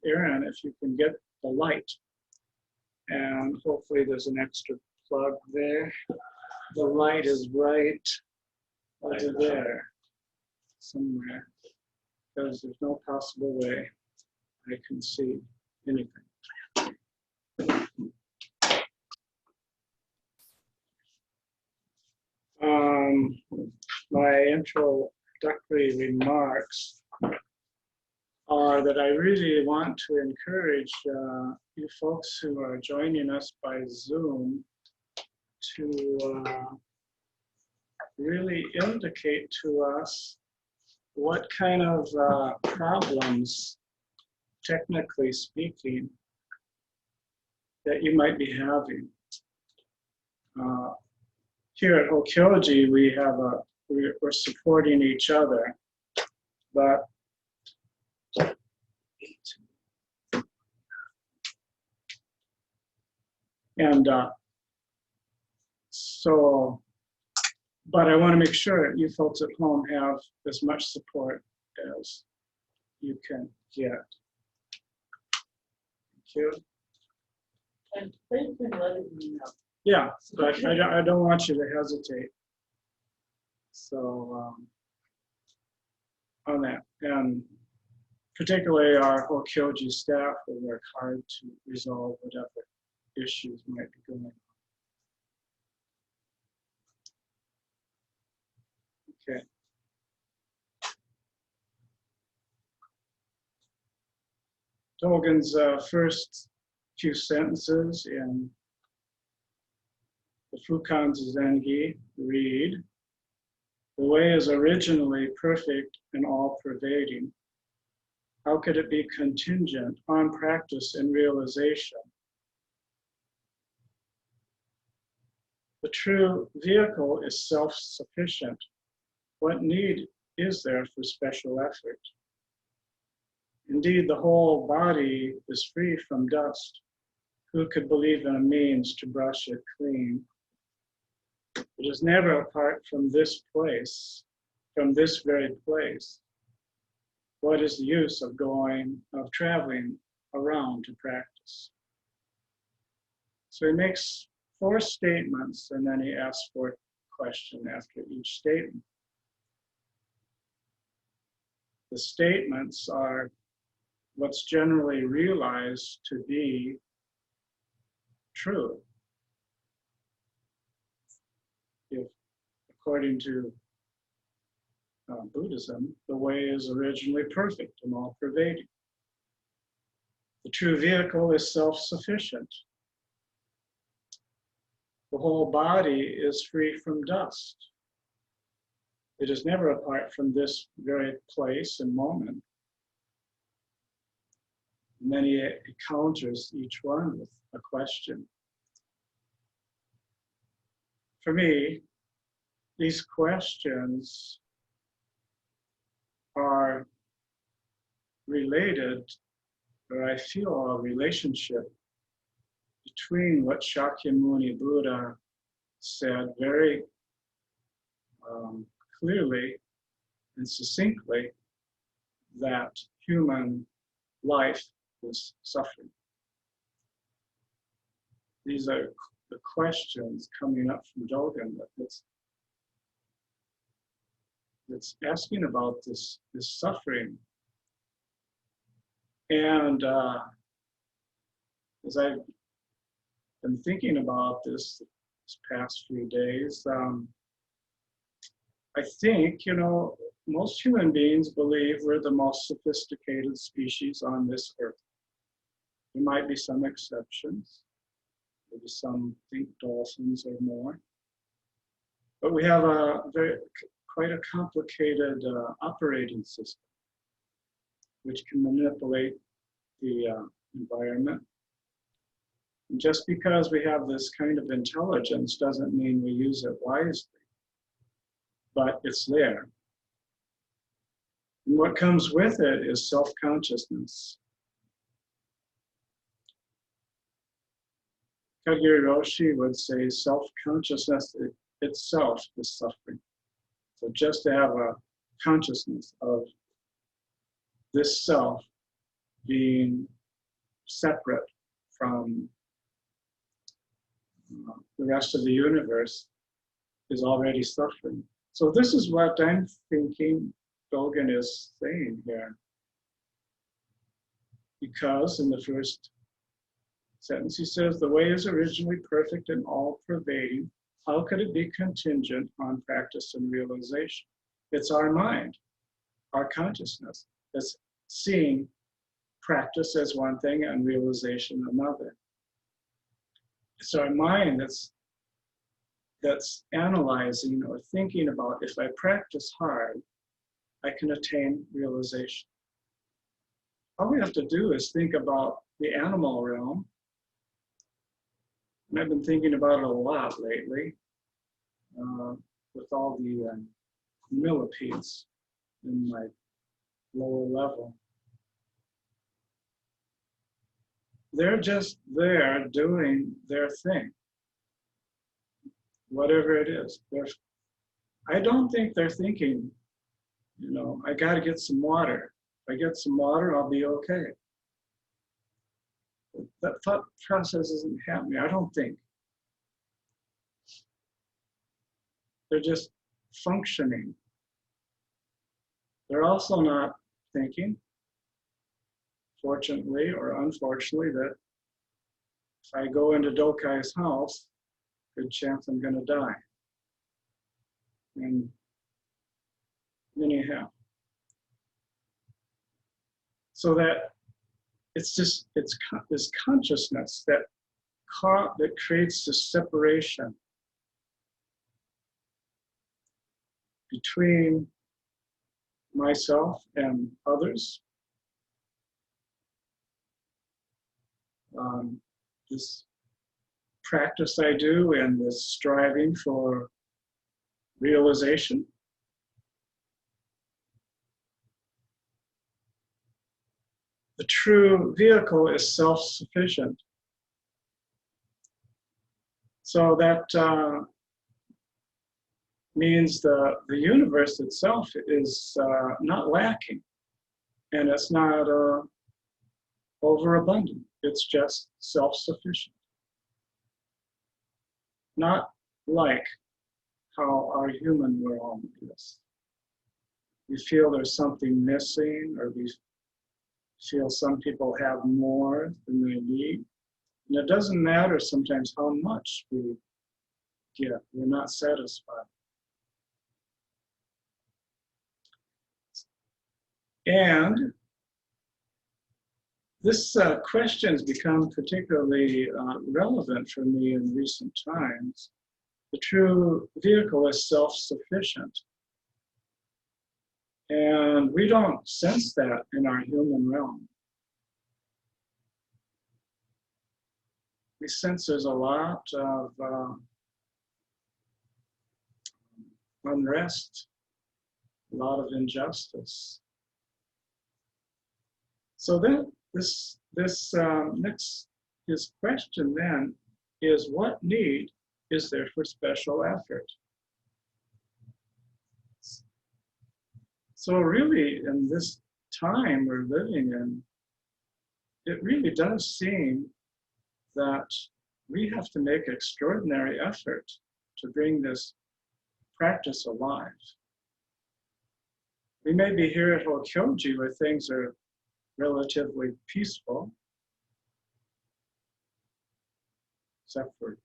Aaron, if you can get the light. And hopefully there's an extra plug there. The light is right over there somewhere, because there's no possible way I can see anything. My introductory remarks are that I really want to encourage you folks who are joining us by Zoom to really indicate to us what kind of problems, technically speaking, that you might be having. Here at Hokyoji, we're supporting each other, but but I want to make sure that you folks at home have as much support as you can get. Thank you. And they've been letting me know. Yeah, but I don't want you to hesitate. So on that, and particularly our Hokyoji staff will work hard to resolve whatever issues might be going on. Okay. Dogen's first few sentences in the Fukanzazengi read, "The way is originally perfect and all-pervading. How could it be contingent on practice and realization? The true vehicle is self-sufficient. What need is there for special effort? Indeed, the whole body is free from dust. Who could believe in a means to brush it clean? It is never apart from this place, from this very place. What is the use of traveling around to practice?" So he makes 4 statements, and then he asks for a question after each statement. The statements are what's generally realized to be true. If, according to Buddhism, the way is originally perfect and all-pervading. The true vehicle is self-sufficient. The whole body is free from dust. It is never apart from this very place and moment. And then he counters each one with a question. For me, these questions are related, or I feel a relationship between what Shakyamuni Buddha said very clearly and succinctly, that human life is suffering. These are the questions coming up from Dogen that's asking about this suffering. And as I've been thinking about this past few days, I think, most human beings believe we're the most sophisticated species on this earth. There might be some exceptions. Maybe some think dolphins or more. But we have quite a complicated operating system, which can manipulate the environment. And just because we have this kind of intelligence doesn't mean we use it wisely, but it's there. And what comes with it is self-consciousness. Kagiri Roshi would say self-consciousness itself is suffering. So just to have a consciousness of this self being separate from the rest of the universe is already suffering. So this is what I'm thinking Dogen is saying here. Because in the first sentence he says, the way is originally perfect and all-pervading. How could it be contingent on practice and realization? It's our mind, our consciousness, that's seeing practice as one thing and realization another. It's our mind that's analyzing or thinking about, if I practice hard, I can attain realization. All we have to do is think about the animal realm. And I've been thinking about it a lot lately with all the millipedes in my lower level. They're just there doing their thing, whatever it is. I don't think they're thinking, you know, I got to get some water. If I get some water, I'll be okay. That thought process isn't happening, I don't think. They're just functioning. They're also not thinking, fortunately or unfortunately, that if I go into Dokai's house, good chance I'm going to die. And anyhow, so that it's just, it's this consciousness that creates this separation between myself and others. This practice I do and this striving for realization. The true vehicle is self-sufficient. So that means the universe itself is not lacking, and it's not overabundant. It's just self-sufficient. Not like how our human world is. We feel there's something missing, or we feel some people have more than they need. And it doesn't matter sometimes how much we get, we're not satisfied. And this question has become particularly relevant for me in recent times. The true vehicle is self-sufficient. And we don't sense that in our human realm. We sense there's a lot of unrest, a lot of injustice. So then this his question then is, what need is there for special effort? So really, in this time we're living in, it really does seem that we have to make extraordinary effort to bring this practice alive. We may be here at Hokyoji where things are relatively peaceful, except for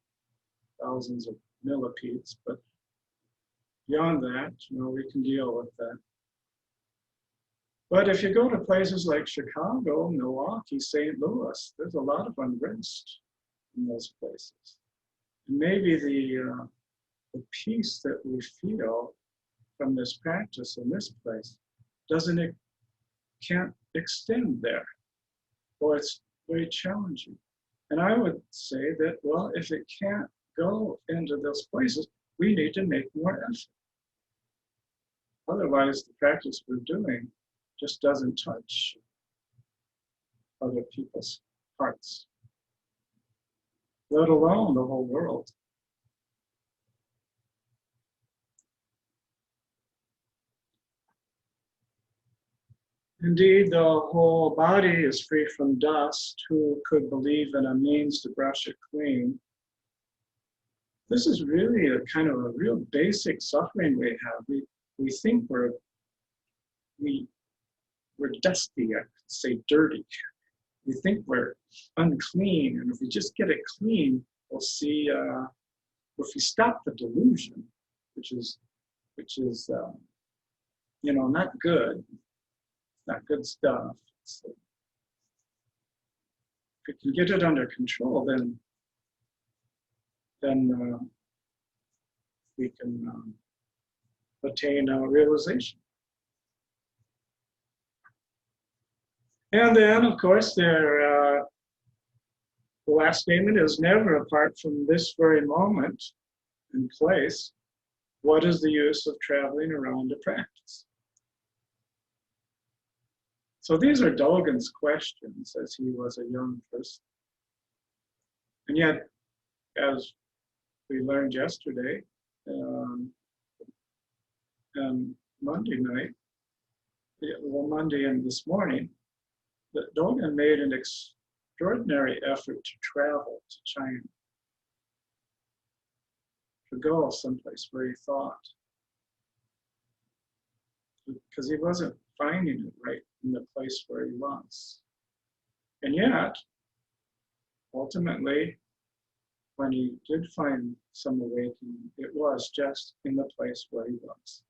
thousands of millipedes, but beyond that, you know, we can deal with that. But if you go to places like Chicago, Milwaukee, St. Louis, there's a lot of unrest in those places. And maybe the peace that we feel from this practice in this place can't extend there, or it's very challenging. And I would say that, well, if it can't go into those places, we need to make more effort. Otherwise, the practice we're doing just doesn't touch other people's hearts, let alone the whole world. Indeed, the whole body is free from dust. Who could believe in a means to brush it clean? This is really a kind of a real basic suffering we have. We think we're dusty, I could say dirty. We think we're unclean, and if we just get it clean, we'll see. If we stop the delusion, which is not good, not good stuff. So if we can get it under control, then we can attain a realization. And then, of course, the last statement is never apart from this very moment and place. What is the use of traveling around to practice? So these are Dogen's questions as he was a young person. And yet, as we learned yesterday, Monday night, Monday and this morning, that Dogen made an extraordinary effort to travel to China, to go someplace where he thought, because he wasn't finding it right in the place where he was. And yet, ultimately, when he did find some awakening, it was just in the place where he was.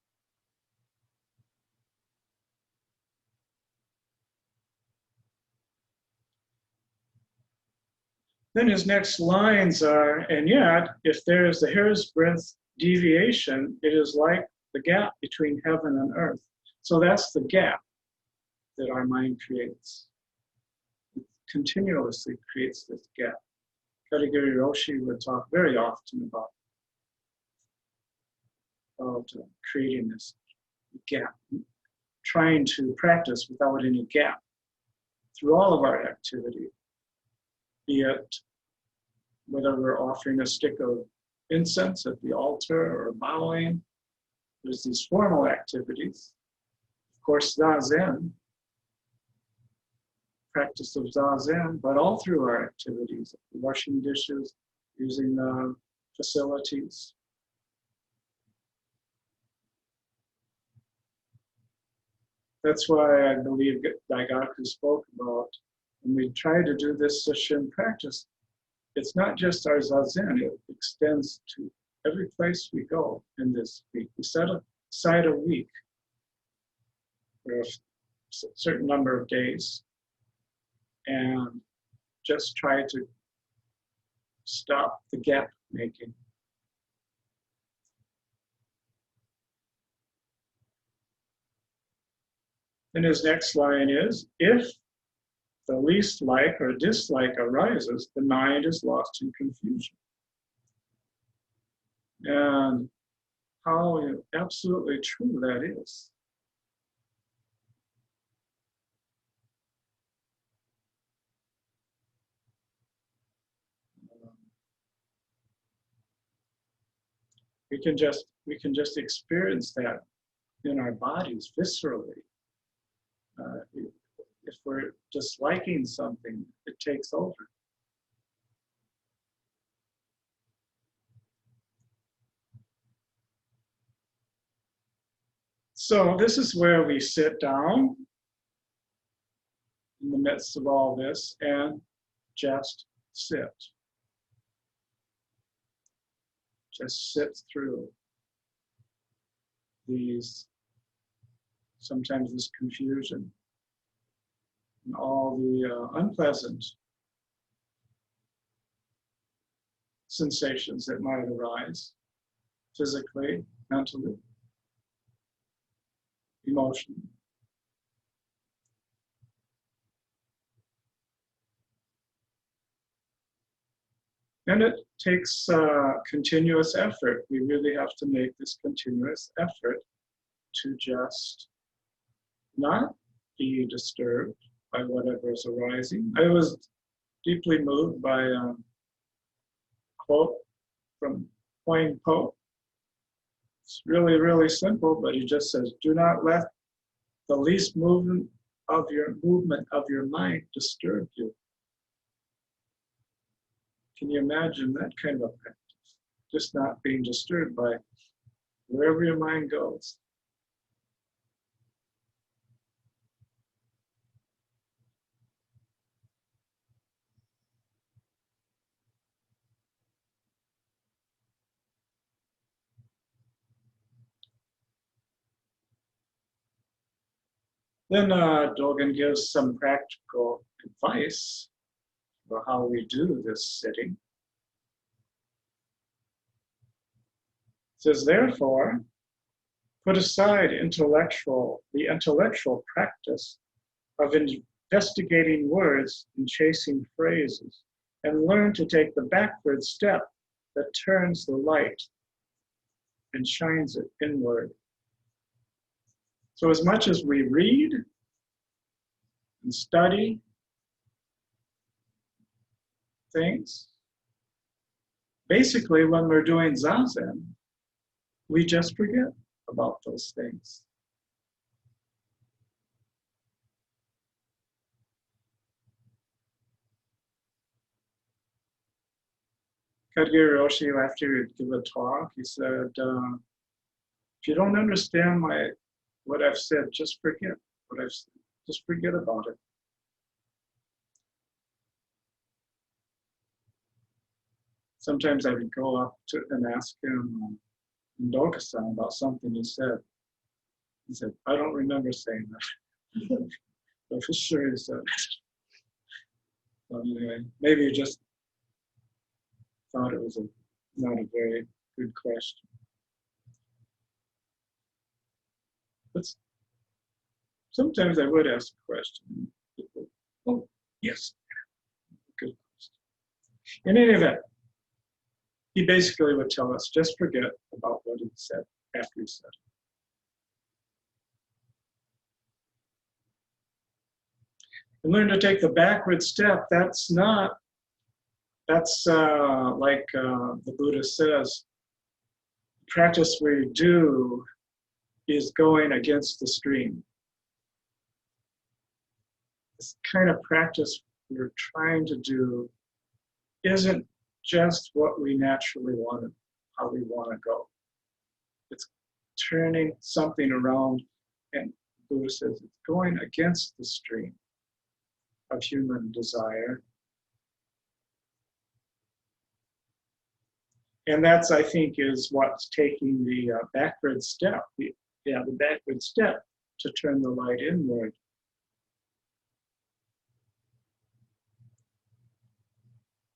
Then his next lines are, and yet, if there is the hair's breadth deviation, it is like the gap between heaven and earth. So that's the gap that our mind creates. It continuously creates this gap. Katagiri Roshi would talk very often about creating this gap, trying to practice without any gap through all of our activity, be it whether we're offering a stick of incense at the altar or bowing. There's these formal activities. Of course, Zazen, practice of Zazen, but all through our activities, washing dishes, using the facilities. That's why I believe Daigaku spoke about when we try to do this Sesshin practice, it's not just our Zazen, it extends to every place we go in this week. We set aside a week for a certain number of days and just try to stop the gap making. And his next line is, if the least like or dislike arises, the mind is lost in confusion. And how absolutely true that is. We can just experience that in our bodies viscerally. If we're disliking something, it takes over. So this is where we sit down in the midst of all this and just sit. Just sit through sometimes this confusion and all the unpleasant sensations that might arise physically, mentally, emotionally. And it takes continuous effort. We really have to make this continuous effort to just not be disturbed by whatever is arising. I was deeply moved by a quote from Huang Po. It's really, really simple, but he just says, do not let the least movement of your movement of your mind disturb you. Can you imagine that kind of a practice? Just not being disturbed by wherever your mind goes. Then Dogen gives some practical advice for how we do this sitting. It says, therefore, put aside the intellectual practice of investigating words and chasing phrases, and learn to take the backward step that turns the light and shines it inward. So as much as we read and study things, basically when we're doing Zazen, we just forget about those things. Kadgiri Roshi, after he'd give a talk, he said, if you don't understand what I've said, just forget what I've said. Just forget about it. Sometimes I would go up to and ask him in Dogen about something he said. He said, I don't remember saying that. But for sure he said it. So anyway, maybe he just thought it was not a very good question. But sometimes I would ask a question. People, oh, yes, good question. In any event, he basically would tell us, just forget about what he said after he said it. And learn to take the backward step. That's like the Buddha says, the practice we do is going against the stream. This kind of practice we're trying to do isn't just what we naturally want, how we want to go. It's turning something around, and Buddha says it's going against the stream of human desire. And that's, I think, is what's taking the backward step, the backward step to turn the light inward.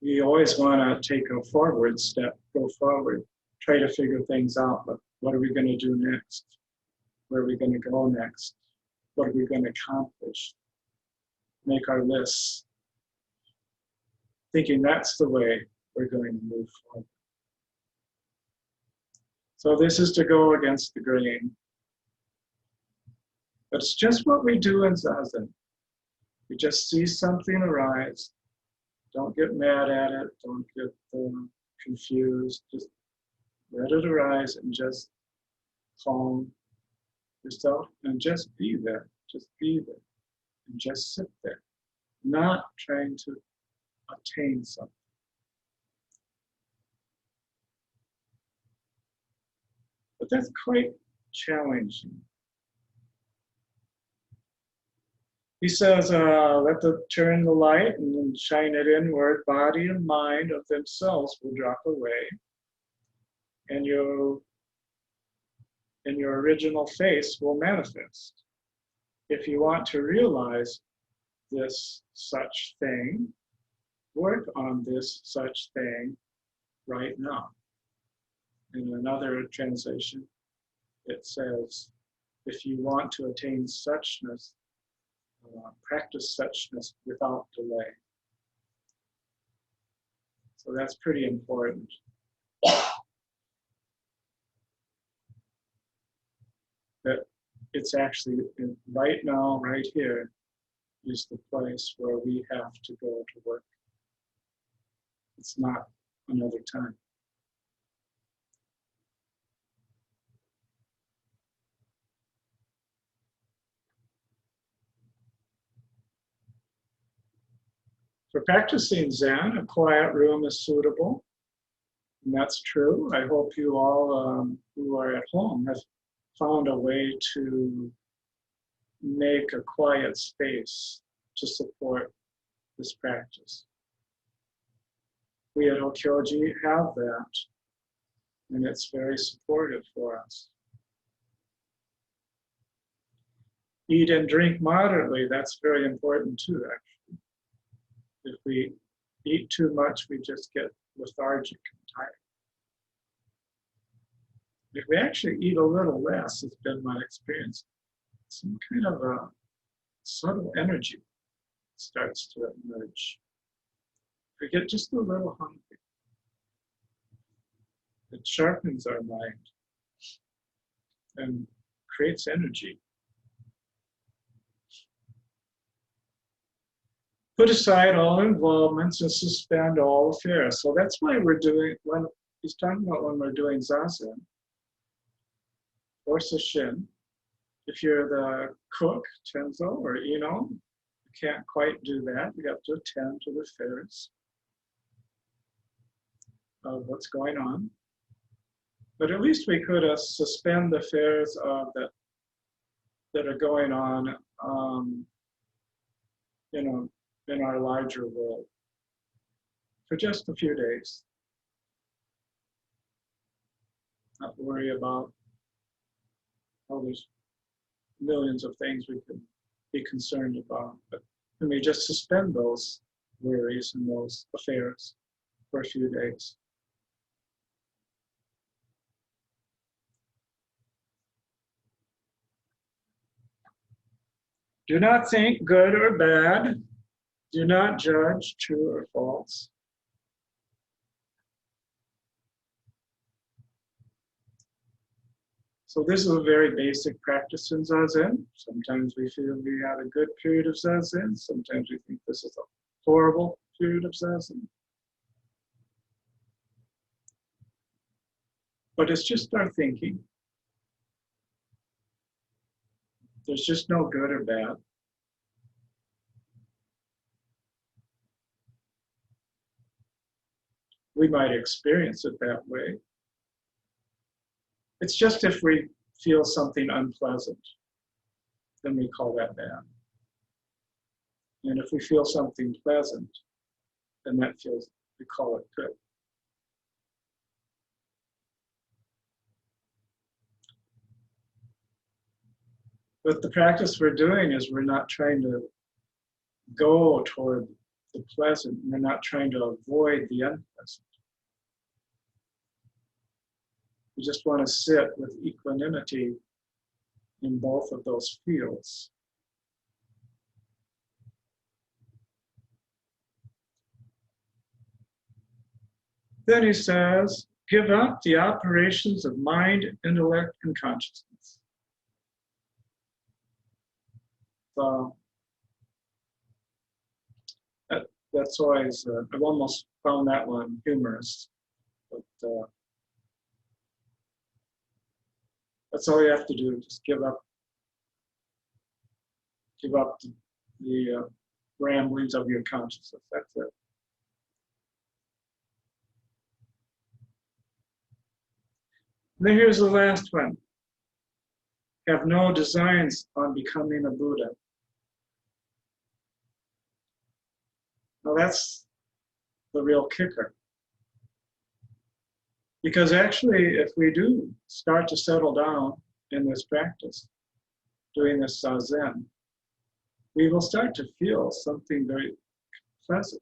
We always want to take a forward step, go forward, try to figure things out, but what are we going to do next? Where are we going to go next? What are we going to accomplish? Make our lists, thinking that's the way we're going to move forward. So this is to go against the grain. But it's just what we do in Zazen. We just see something arise. Don't get mad at it. Don't get confused. Just let it arise and just calm yourself and just be there. Just be there. And just sit there. Not trying to attain something. But that's quite challenging. He says, turn the light and then shine it inward. Body and mind of themselves will drop away. And your original face will manifest. If you want to realize this such thing, work on this such thing right now. In another translation, it says, if you want to attain suchness, practice suchness without delay. So that's pretty important. That it's actually right now, right here, is the place where we have to go to work. It's not another time. For practicing Zen, a quiet room is suitable. And that's true. I hope you all who are at home have found a way to make a quiet space to support this practice. We at Hokyoji have that, and it's very supportive for us. Eat and drink moderately, that's very important too, actually. If we eat too much, we just get lethargic and tired. If we actually eat a little less, it's been my experience, some kind of a subtle energy starts to emerge. We get just a little hungry. It sharpens our mind and creates energy. Put aside all involvements and suspend all affairs. So that's why we're doing, when he's talking about when we're doing Zazen or Sesshin. If you're the cook, Tenzo, or Ino, you can't quite do that. You have to attend to the affairs of what's going on. But at least we could suspend the affairs that are going on, in our larger world for just a few days. Not worry about, there's millions of things we could be concerned about, but let me just suspend those worries and those affairs for a few days. Do not think good or bad. Do not judge true or false. So this is a very basic practice in Zazen. Sometimes we feel we had a good period of Zazen. Sometimes we think this is a horrible period of Zazen. But it's just our thinking. There's just no good or bad. We might experience it that way. It's just if we feel something unpleasant, then we call that bad. And if we feel something pleasant, then we call it good. But the practice we're doing is we're not trying to go toward the pleasant. We're not trying to avoid the unpleasant. We just want to sit with equanimity in both of those fields. Then he says, give up the operations of mind, intellect, and consciousness. So that's always, I've almost found that one humorous, but that's all you have to do, just give up the ramblings of your consciousness, that's it. And then here's the last one. Have no designs on becoming a Buddha. Now that's the real kicker. Because actually, if we do start to settle down in this practice, doing this Zazen, we will start to feel something very pleasant.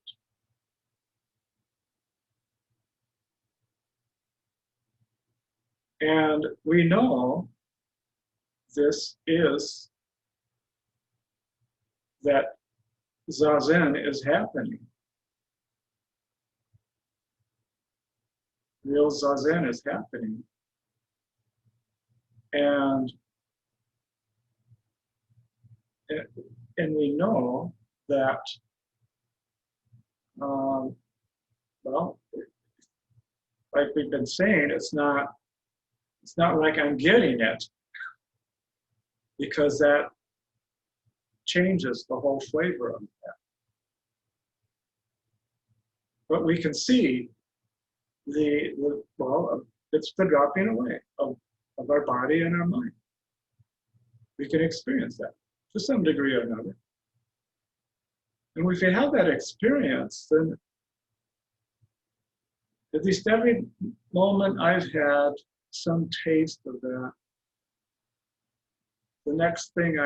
And we know this is that Zazen is happening. Real Zazen is happening. And we know that, well, like we've been saying, it's not like I'm getting it, because that changes the whole flavor of that. But we can see it's the dropping away of our body and our mind. We can experience that to some degree or another. And if we have that experience, then at least every moment I've had some taste of that, the next thing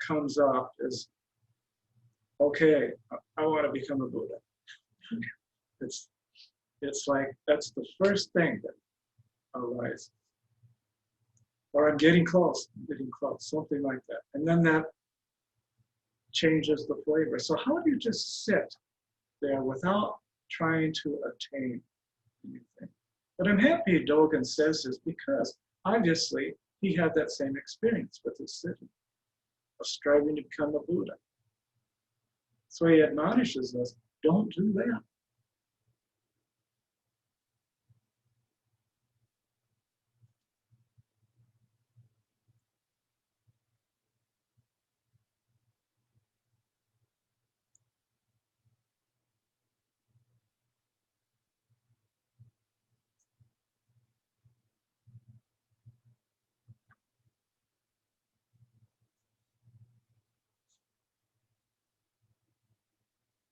comes up is, okay, I want to become a Buddha. It's like that's the first thing that arises. Or I'm getting close, something like that. And then that changes the flavor. So how do you just sit there without trying to attain anything? But I'm happy Dogen says this because obviously he had that same experience with his sitting, of striving to become a Buddha. So he admonishes us, don't do that.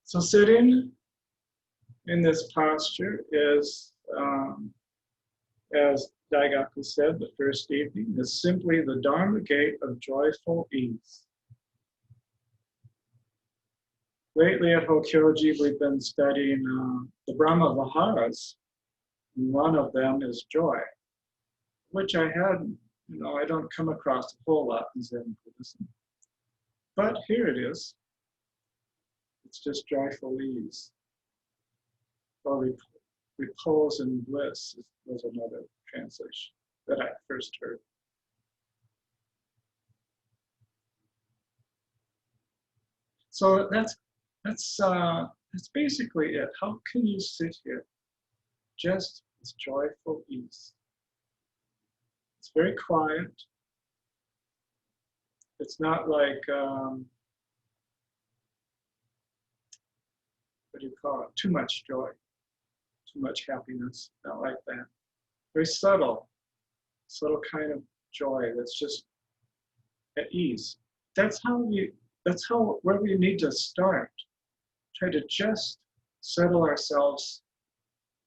So sitting in this posture is, as Daigaku said the first evening, is simply the Dharma gate of joyful ease. Lately at Hokyoji, we've been studying the Brahma Viharas. One of them is joy, which I don't come across a whole lot in Zen Buddhism. But here it is. It's just joyful ease. Or repose and bliss was another translation that I first heard. So that's basically it. How can you sit here just with joyful ease? It's very quiet. It's not like what do you call it? Too much joy, too much happiness. Not like that. Very subtle kind of joy that's just at ease. That's where we need to start. Try to just settle ourselves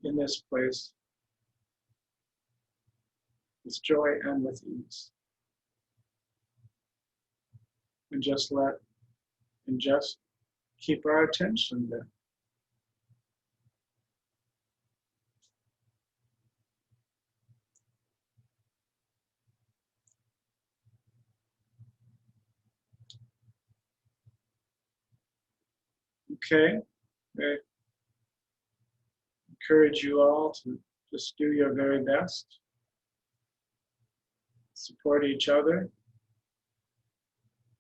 in this place with joy and with ease. And just keep our attention there. Okay, I encourage you all to just do your very best. Support each other.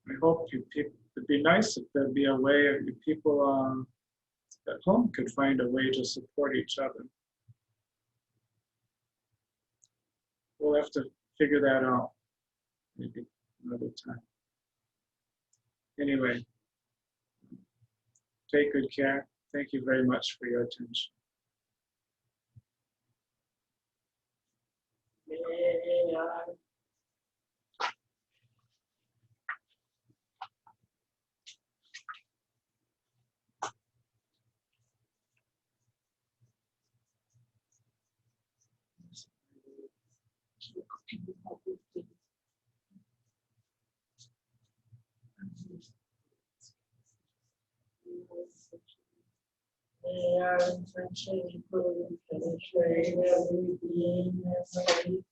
I hope it'd be nice if there'd be a way you people at home could find a way to support each other. We'll have to figure that out maybe another time. Anyway, take good care. Thank you very much for your attention. May our intention penetrate every being and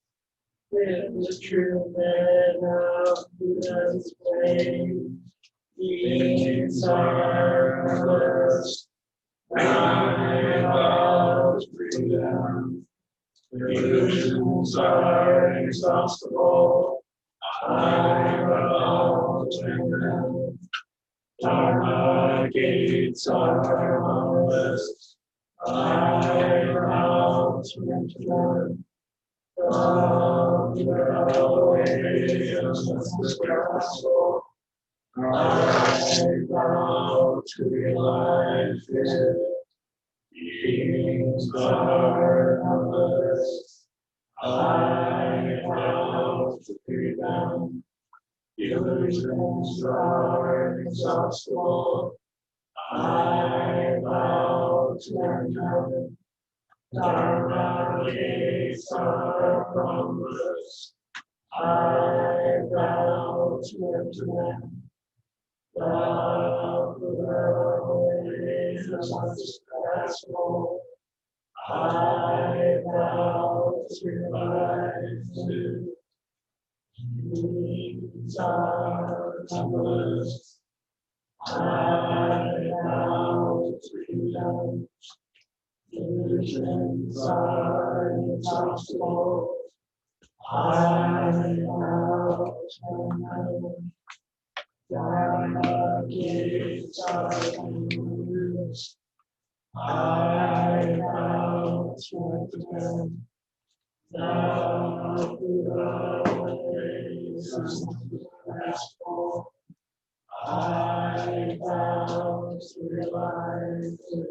with the true man of Buddha's flame. Beings are blessed, I vow freedom. Illusions are inexhaustible, I vow them. Dharma gates are boundless, I vow to enter them. From the way of the gospel, I vow to be alive in beings are numberless. I vow to free them. Illusions are inexhaustible. I vow to end them. Dharma gates are boundless. I vow to enter them. The Buddha is unsurpassable. I vow to realize it. Beings are numberless. I vow to free them. Illusions are inexhaustible. I vow to end them. Dharma gates are boundless. I vow to enter them. The Buddha way is unsurpassable. I vow to realize it.